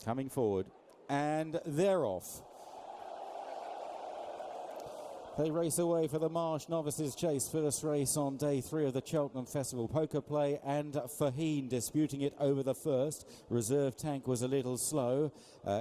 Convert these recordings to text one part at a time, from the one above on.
coming forward, and they're off. They race away for the Marsh Novices Chase, first race on day 3 of the Cheltenham Festival. Poker Play and Faheen disputing it over the first. Reserve Tank was a little slow.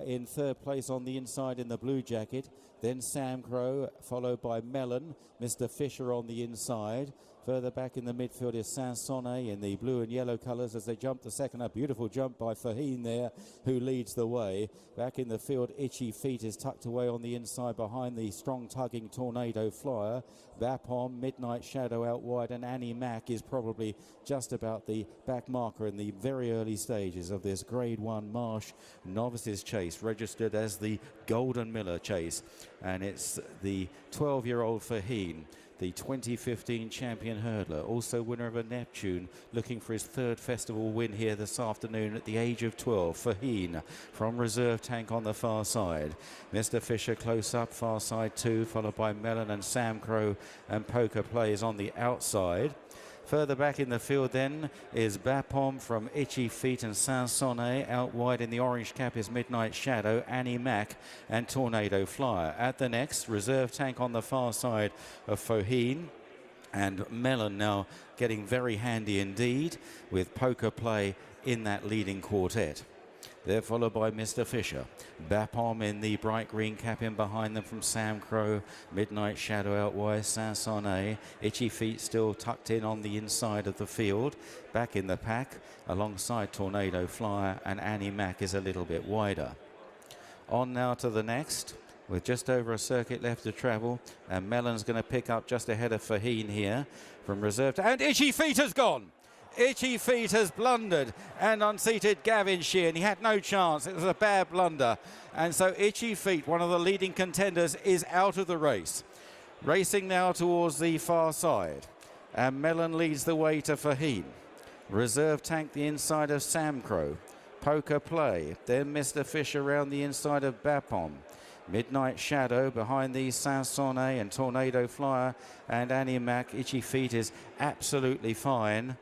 In third place on the inside in the blue jacket. Then Samcro, followed by Melon. Mr. Fisher on the inside. Further back in the midfield is Saint-Sonnet in the blue and yellow colours as they jump the second. A beautiful jump by Faheen there, who leads the way. Back in the field, Itchy Feet is tucked away on the inside behind the strong tugging Tornado Flyer. Bapom, Midnight Shadow out wide, and Annie Mac is probably just about the back marker in the very early stages of this Grade 1 Marsh Novices Chase, registered as the Golden Miller Chase. And it's the 12-year-old Faheen, the 2015 champion hurdler, also winner of a Neptune, looking for his third festival win here this afternoon at the age of 12. Faheen from Reserve Tank on the far side. Mr. Fisher close up, far side 2, followed by Melon and Samcro, and Poker Play is on the outside. Further back in the field then is Bapom from Itchy Feet and Saint-Sonnet. Out wide in the orange cap is Midnight Shadow, Annie Mac and Tornado Flyer. At the next, Reserve Tank on the far side of Faheen. And Melon now getting very handy indeed with Poker Play in that leading quartet. They're followed by Mr. Fisher. Bapom in the bright green cap in behind them from Samcro. Midnight Shadow out wide, Saint-Sonnet. Itchy Feet still tucked in on the inside of the field. Back in the pack alongside Tornado Flyer, and Annie Mac is a little bit wider. On now to the next, with just over a circuit left to travel, and Melon's going to pick up just ahead of Faheen here from Reserve. And Itchy Feet has gone. Itchy Feet has blundered and unseated Gavin Sheehan. He had no chance. It was a bad blunder. And so Itchy Feet, one of the leading contenders, is out of the race. Racing now towards the far side. And Melon leads the way to Faheen. Reserve Tank the inside of Samcro. Poker Play. Then Mr. Fisher around the inside of Bapom. Midnight Shadow behind these Saint-Sonnet and Tornado Flyer. And Annie Mac. Itchy Feet is absolutely fine.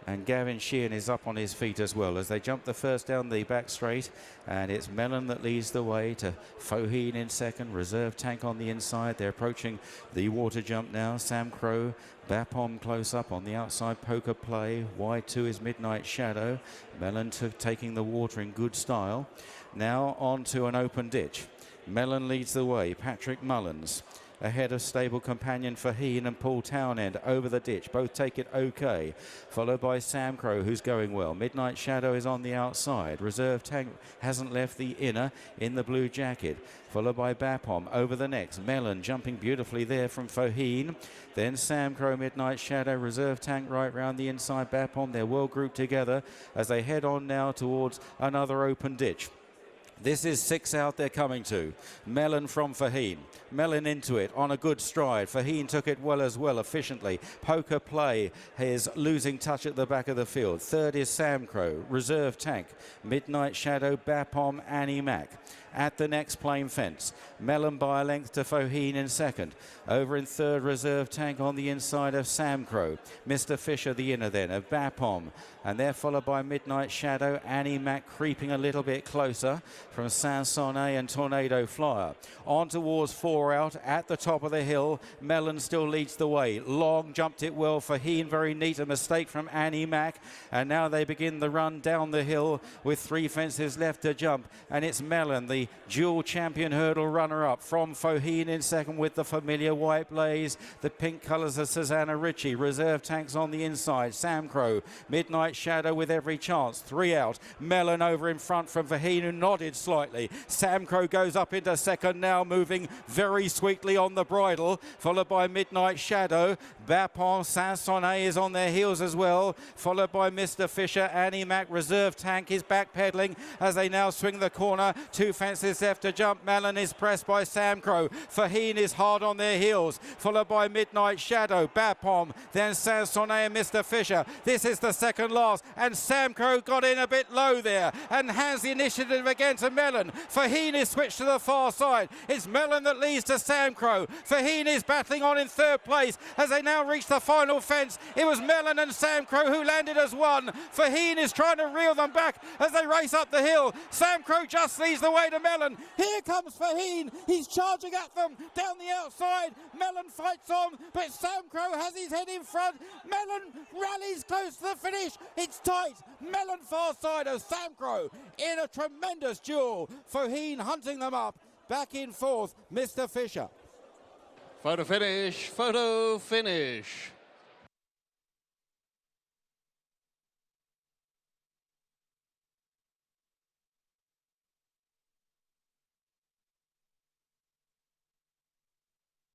And Gavin Sheehan is up on his feet as well as they jump the first down the back straight. And it's Melon that leads the way to Faheen in second. Reserve Tank on the inside. They're approaching the water jump now. Samcro, Bapom close up on the outside. Poker Play. Wide 2 is Midnight Shadow. Melon taking the water in good style. Now on to an open ditch. Melon leads the way. Patrick Mullins ahead of stable companion Faheen and Paul Townend over the ditch. Both take it okay. Followed by Samcro, who's going well. Midnight Shadow is on the outside. Reserve Tank hasn't left the inner in the blue jacket. Followed by Bapom over the next. Melon jumping beautifully there from Faheen. Then Samcro, Midnight Shadow, Reserve Tank right round the inside. Bapom, they're well grouped together as they head on now towards another open ditch. This is 6 out they're coming to. Melon from Faheen. Melon into it on a good stride. Faheen took it well as well, efficiently. Poker Play is losing touch at the back of the field. Third is Samcro. Reserve Tank. Midnight Shadow, Bapom, Annie Mac. At the next plain fence. Melon by a length to Faheen in second. Over in third, Reserve Tank on the inside of Samcro. Mr. Fisher the inner then of Bapom. And they're followed by Midnight Shadow. Annie Mac creeping a little bit closer from Saint-Sonnet and Tornado Flyer. On towards 4 out at the top of the hill. Melon still leads the way. Long jumped it well. Faheen very neat. A mistake from Annie Mac. And now they begin the run down the hill with 3 fences left to jump. And it's Melon, the dual champion hurdle runner-up from Faheen in second with the familiar white blaze. The pink colours of Susanna Ritchie. Reserve Tanks on the inside. Samcro, Midnight Shadow with every chance. 3 out. Melon over in front from Faheen, who nodded slightly. Samcro goes up into second now, moving very sweetly on the bridle, followed by Midnight Shadow. Bapon, Saint-Sonnet is on their heels as well, followed by Mr. Fisher. Annie Mac, Reserve Tank is backpedaling as they now swing the corner. 2 fences left to jump. Melon is pressed by Samcro. Faheen is hard on their heels, followed by Midnight Shadow, Bapom, then Saint-Sonnet and Mr. Fisher. This is the second last, and Samcro got in a bit low there and hands the initiative again to Melon. Faheen is switched to the far side. It's Melon that leads to Samcro. Faheen is battling on in third place as they now now reached the final fence. It was Mellon and Samcro who landed as one. Faheen is trying to reel them back as they race up the hill. Samcro just leads the way to Mellon. Here comes Faheen. He's charging at them down the outside. Mellon fights on, but Samcro has his head in front. Mellon rallies close to the finish. It's tight. Mellon far side of Samcro in a tremendous duel. Faheen hunting them up. Back in fourth, Mr. Fisher. Photo finish, photo finish.